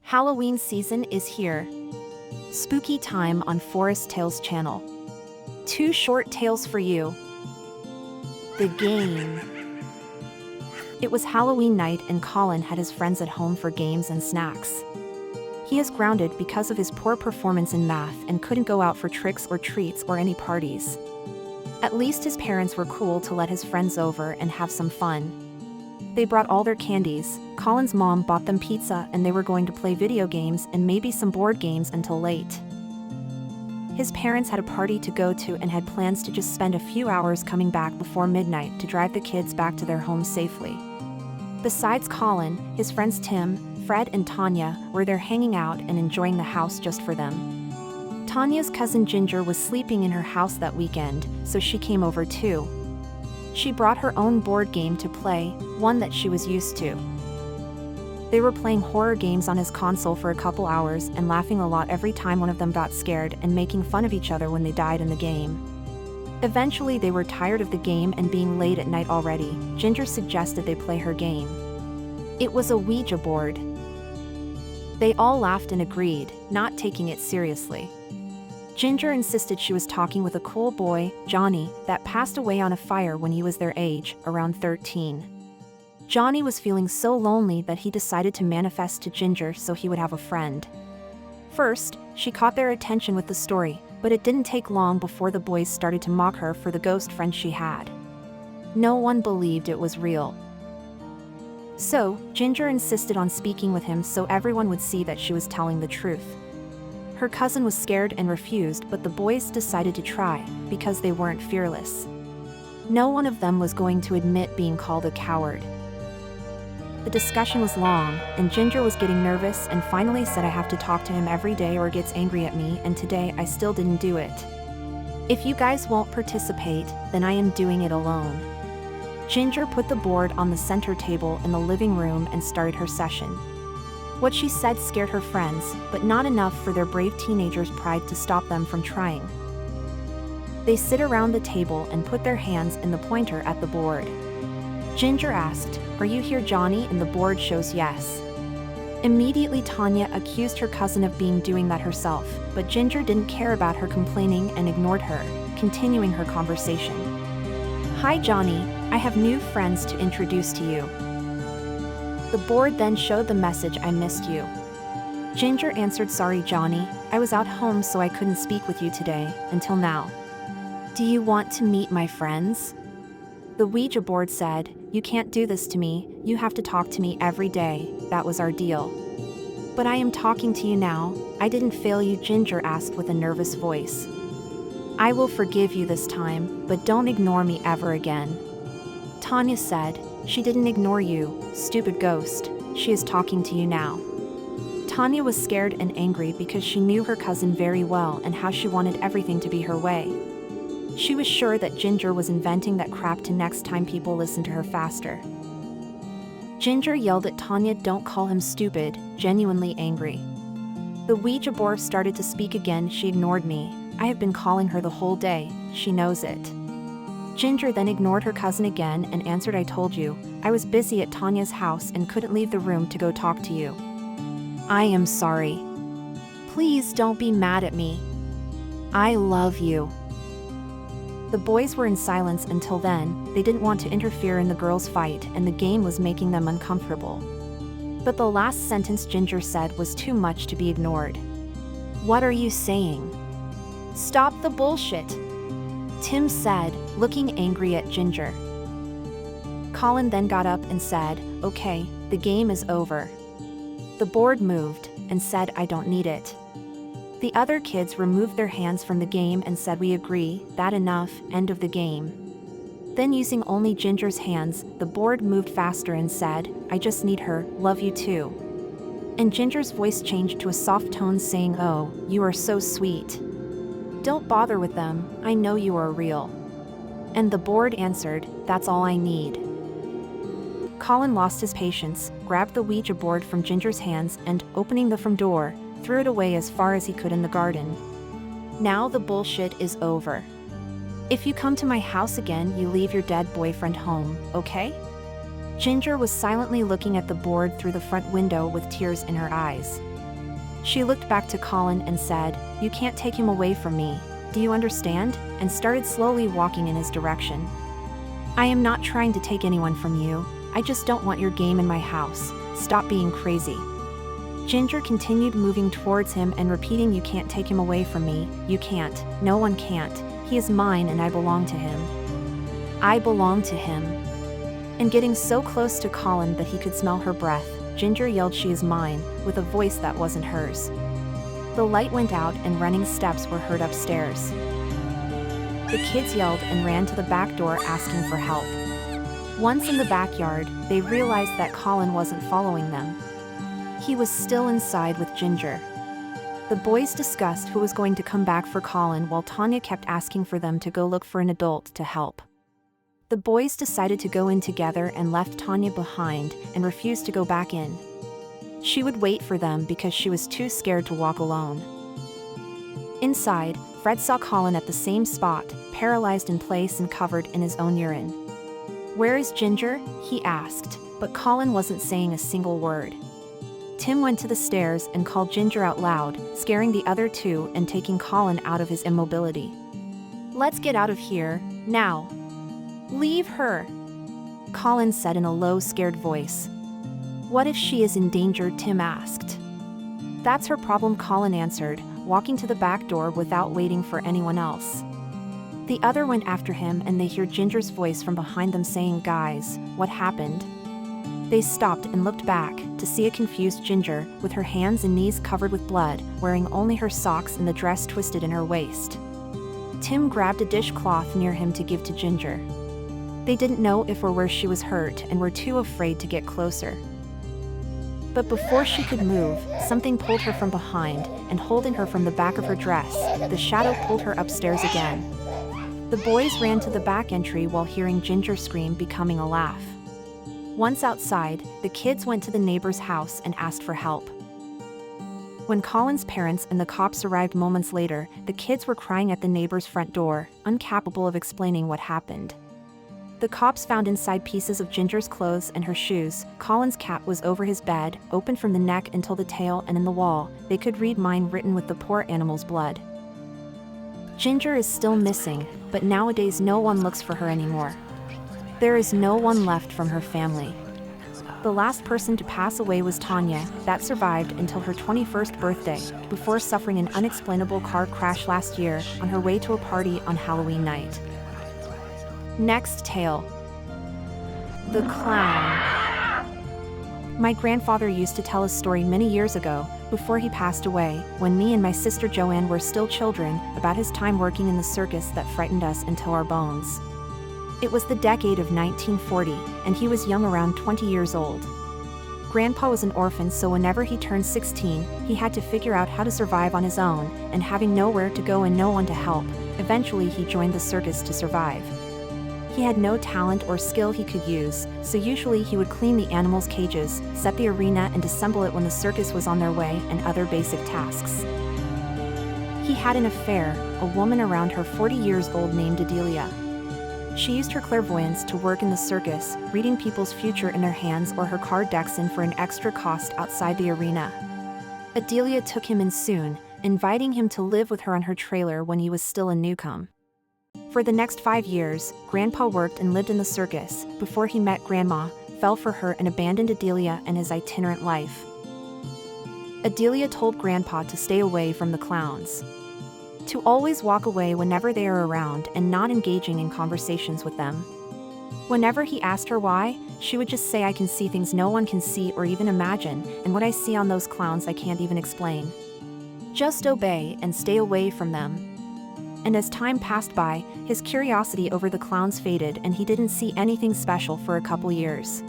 Halloween season is here. Spooky time on Forest Tales channel. 2 short tales for you. The game. It was Halloween night and Colin had his friends at home for games and snacks. He is grounded because of his poor performance in math and couldn't go out for tricks or treats or any parties. At least his parents were cool to let his friends over and have some fun. They brought all their candies. Colin's mom bought them pizza and they were going to play video games and maybe some board games until late. His parents had a party to go to and had plans to just spend a few hours coming back before midnight to drive the kids back to their homes safely. Besides Colin, his friends Tim, Fred and Tanya were there hanging out and enjoying the house just for them. Tanya's cousin Ginger was sleeping in her house that weekend, so she came over too. She brought her own board game to play, one that she was used to. They were playing horror games on his console for a couple hours and laughing a lot every time one of them got scared and making fun of each other when they died in the game. Eventually they were tired of the game and being late at night already. Ginger suggested they play her game. It was a Ouija board. They all laughed and agreed, not taking it seriously. Ginger insisted she was talking with a cool boy, Johnny, that passed away on a fire when he was their age, around 13. Johnny was feeling so lonely that he decided to manifest to Ginger so he would have a friend. First, she caught their attention with the story, but it didn't take long before the boys started to mock her for the ghost friend she had. No one believed it was real. So, Ginger insisted on speaking with him so everyone would see that she was telling the truth. Her cousin was scared and refused, but the boys decided to try, because they weren't fearless. No one of them was going to admit being called a coward. The discussion was long, and Ginger was getting nervous and finally said I have to talk to him every day or gets angry at me, and today I still didn't do it. If you guys won't participate, then I am doing it alone. Ginger put the board on the center table in the living room and started her session. What she said scared her friends, but not enough for their brave teenagers' pride to stop them from trying. They sit around the table and put their hands in the pointer at the board. Ginger asked, "Are you here, Johnny?" and the board shows yes. Immediately Tanya accused her cousin of doing that herself, but Ginger didn't care about her complaining and ignored her, continuing her conversation. "Hi Johnny, I have new friends to introduce to you." The board then showed the message, "I missed you." Ginger answered, "Sorry Johnny, I was out home so I couldn't speak with you today, until now. Do you want to meet my friends?" The Ouija board said, "You can't do this to me, you have to talk to me every day, that was our deal." "But I am talking to you now, I didn't fail you," Ginger asked with a nervous voice. "I will forgive you this time, but don't ignore me ever again." Tanya said, "She didn't ignore you, stupid ghost, she is talking to you now." Tanya was scared and angry because she knew her cousin very well and how she wanted everything to be her way. She was sure that Ginger was inventing that crap to next time people listen to her faster. Ginger yelled at Tanya, "Don't call him stupid," genuinely angry. The Ouija board started to speak again. "She ignored me, I have been calling her the whole day, she knows it." Ginger then ignored her cousin again and answered, "I told you, I was busy at Tanya's house and couldn't leave the room to go talk to you. I am sorry. Please don't be mad at me. I love you." The boys were in silence until then. They didn't want to interfere in the girls' fight and the game was making them uncomfortable. But the last sentence Ginger said was too much to be ignored. "What are you saying? Stop the bullshit," Tim said, looking angry at Ginger. Colin then got up and said, "Okay, the game is over." The board moved and said, "I don't need it." The other kids removed their hands from the game and said, "We agree, that enough, end of the game." Then using only Ginger's hands, the board moved faster and said, "I just need her, love you too." And Ginger's voice changed to a soft tone saying, "Oh, you are so sweet. Don't bother with them, I know you are real." And the board answered, "That's all I need." Colin lost his patience, grabbed the Ouija board from Ginger's hands and, opening the front door, threw it away as far as he could in the garden. "Now the bullshit is over. If you come to my house again, you leave your dead boyfriend home, okay?" Ginger was silently looking at the board through the front window with tears in her eyes. She looked back to Colin and said, "You can't take him away from me. Do you understand?" and started slowly walking in his direction. "I am not trying to take anyone from you. I just don't want your game in my house. Stop being crazy." Ginger continued moving towards him and repeating, "You can't take him away from me. You can't. No one can't. He is mine and I belong to him. I belong to him." And getting so close to Colin that he could smell her breath, Ginger yelled, "She is mine," with a voice that wasn't hers. The light went out and running steps were heard upstairs. The kids yelled and ran to the back door asking for help. Once in the backyard, they realized that Colin wasn't following them. He was still inside with Ginger. The boys discussed who was going to come back for Colin while Tanya kept asking for them to go look for an adult to help. The boys decided to go in together and left Tanya behind and refused to go back in. She would wait for them because she was too scared to walk alone. Inside, Fred saw Colin at the same spot, paralyzed in place and covered in his own urine. "Where is Ginger?" he asked, but Colin wasn't saying a single word. Tim went to the stairs and called Ginger out loud, scaring the other two and taking Colin out of his immobility. "Let's get out of here, now." "Leave her," Colin said in a low, scared voice. "What if she is in danger?" Tim asked. "That's her problem," Colin answered, walking to the back door without waiting for anyone else. The other went after him and they heard Ginger's voice from behind them saying, "Guys, what happened?" They stopped and looked back to see a confused Ginger with her hands and knees covered with blood, wearing only her socks and the dress twisted in her waist. Tim grabbed a dishcloth near him to give to Ginger. They didn't know if or where she was hurt and were too afraid to get closer. But before she could move, something pulled her from behind, and holding her from the back of her dress, the shadow pulled her upstairs again. The boys ran to the back entry while hearing Ginger scream, becoming a laugh. Once outside, the kids went to the neighbor's house and asked for help. When Colin's parents and the cops arrived moments later, the kids were crying at the neighbor's front door, incapable of explaining what happened. The cops found inside pieces of Ginger's clothes and her shoes. Colin's cap was over his bed, open from the neck until the tail, and in the wall, they could read "Mine" written with the poor animal's blood. Ginger is still missing, but nowadays no one looks for her anymore. There is no one left from her family. The last person to pass away was Tanya, that survived until her 21st birthday, before suffering an unexplainable car crash last year on her way to a party on Halloween night. Next tale. The Clown. My grandfather used to tell a story many years ago, before he passed away, when me and my sister Joanne were still children, about his time working in the circus that frightened us into our bones. It was the decade of 1940, and he was young, around 20 years old. Grandpa was an orphan, so whenever he turned 16, he had to figure out how to survive on his own, and having nowhere to go and no one to help, eventually he joined the circus to survive. He had no talent or skill he could use, so usually he would clean the animals' cages, set the arena and assemble it when the circus was on their way, and other basic tasks. He had an affair, a woman around her 40 years old named Adelia. She used her clairvoyance to work in the circus, reading people's future in their hands or her card decks in for an extra cost outside the arena. Adelia took him in soon, inviting him to live with her on her trailer when he was still a newcomer. For the next 5 years, Grandpa worked and lived in the circus, before he met Grandma, fell for her and abandoned Adelia and his itinerant life. Adelia told Grandpa to stay away from the clowns. To always walk away whenever they are around and not engaging in conversations with them. Whenever he asked her why, she would just say, "I can see things no one can see or even imagine, and what I see on those clowns I can't even explain. Just obey and stay away from them." And as time passed by, his curiosity over the clowns faded and he didn't see anything special for a couple years.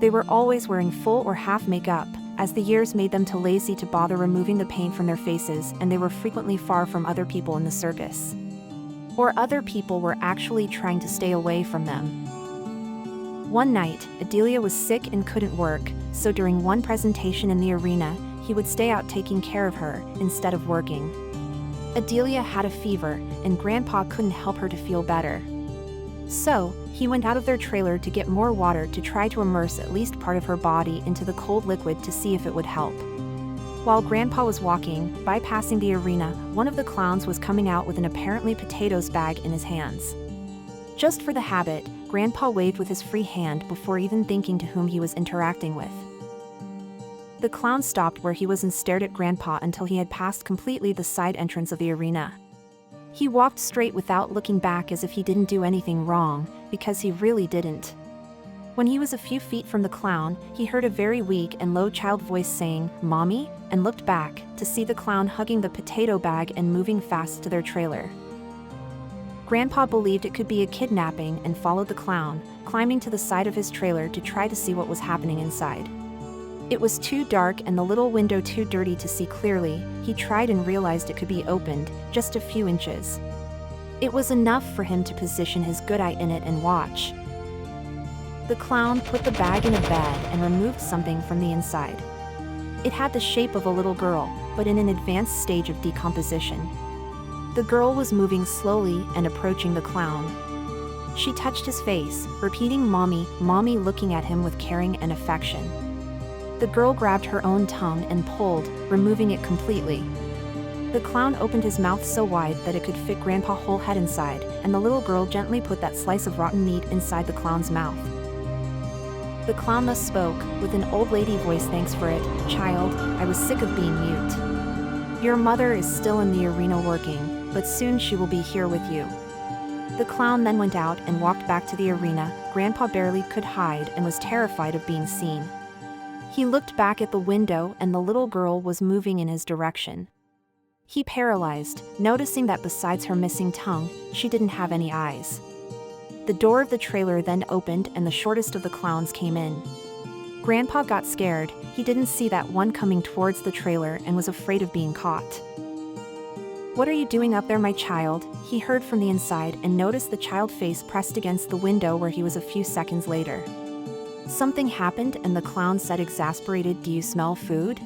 They were always wearing full or half makeup, as the years made them too lazy to bother removing the paint from their faces, and they were frequently far from other people in the circus. Or other people were actually trying to stay away from them. One night, Adelia was sick and couldn't work, so during one presentation in the arena, he would stay out taking care of her, instead of working. Adelia had a fever, and Grandpa couldn't help her to feel better. So, he went out of their trailer to get more water to try to immerse at least part of her body into the cold liquid to see if it would help. While Grandpa was walking, bypassing the arena, one of the clowns was coming out with an apparently potatoes bag in his hands. Just for the habit, Grandpa waved with his free hand before even thinking to whom he was interacting with. The clown stopped where he was and stared at Grandpa until he had passed completely the side entrance of the arena. He walked straight without looking back as if he didn't do anything wrong, because he really didn't. When he was a few feet from the clown, he heard a very weak and low child voice saying, "Mommy?" and looked back to see the clown hugging the potato bag and moving fast to their trailer. Grandpa believed it could be a kidnapping and followed the clown, climbing to the side of his trailer to try to see what was happening inside. It was too dark and the little window too dirty to see clearly. He tried and realized it could be opened, just a few inches. It was enough for him to position his good eye in it and watch. The clown put the bag in a bed and removed something from the inside. It had the shape of a little girl, but in an advanced stage of decomposition. The girl was moving slowly and approaching the clown. She touched his face, repeating "Mommy, Mommy," looking at him with caring and affection. The girl grabbed her own tongue and pulled, removing it completely. The clown opened his mouth so wide that it could fit Grandpa's whole head inside, and the little girl gently put that slice of rotten meat inside the clown's mouth. The clown thus spoke, with an old lady voice. "Thanks for it, child. I was sick of being mute. Your mother is still in the arena working, but soon she will be here with you." The clown then went out and walked back to the arena. Grandpa barely could hide and was terrified of being seen. He looked back at the window and the little girl was moving in his direction. He paralyzed, noticing that besides her missing tongue, she didn't have any eyes. The door of the trailer then opened and the shortest of the clowns came in. Grandpa got scared. He didn't see that one coming towards the trailer and was afraid of being caught. "What are you doing up there, my child?" he heard from the inside and noticed the child face pressed against the window where he was a few seconds later. Something happened and the clown said, exasperated, "Do you smell food?"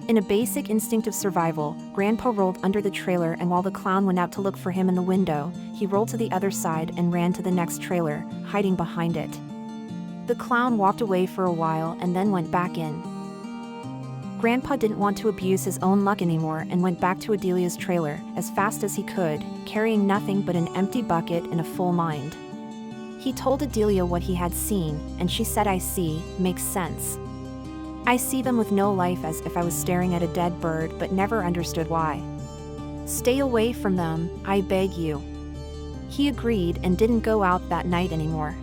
In a basic instinct of survival, Grandpa rolled under the trailer, and while the clown went out to look for him in the window, he rolled to the other side and ran to the next trailer, hiding behind it. The clown walked away for a while and then went back in. Grandpa didn't want to abuse his own luck anymore and went back to Adelia's trailer as fast as he could, carrying nothing but an empty bucket and a full mind. He told Adelia what he had seen, and she said, "I see, makes sense. I see them with no life, as if I was staring at a dead bird, but never understood why. Stay away from them, I beg you." He agreed and didn't go out that night anymore.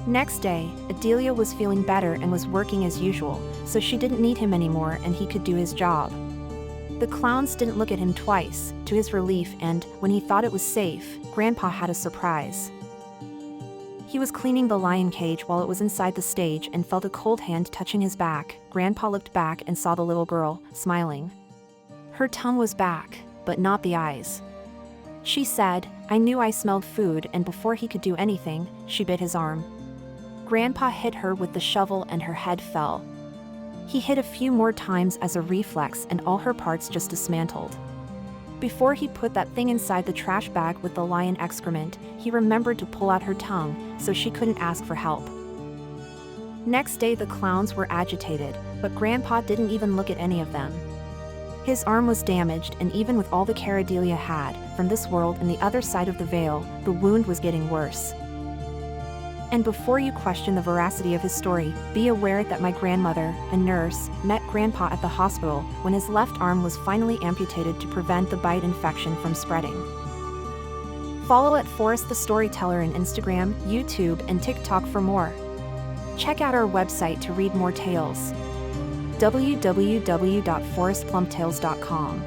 Next day, Adelia was feeling better and was working as usual, so she didn't need him anymore and he could do his job. The clowns didn't look at him twice, to his relief, and when he thought it was safe, Grandpa had a surprise. He was cleaning the lion cage while it was inside the stage and felt a cold hand touching his back. Grandpa looked back and saw the little girl, smiling. Her tongue was back, but not the eyes. She said, "I knew I smelled food," and before he could do anything, she bit his arm. Grandpa hit her with the shovel and her head fell. He hit a few more times as a reflex and all her parts just dismantled. Before he put that thing inside the trash bag with the lion excrement, he remembered to pull out her tongue, so she couldn't ask for help. Next day the clowns were agitated, but Grandpa didn't even look at any of them. His arm was damaged, and even with all the care Adelia had, from this world and the other side of the veil, the wound was getting worse. And before you question the veracity of his story, be aware that my grandmother, a nurse, met Grandpa at the hospital when his left arm was finally amputated to prevent the bite infection from spreading. Follow at Forrest the Storyteller on Instagram, YouTube, and TikTok for more. Check out our website to read more tales. www.forestplumptales.com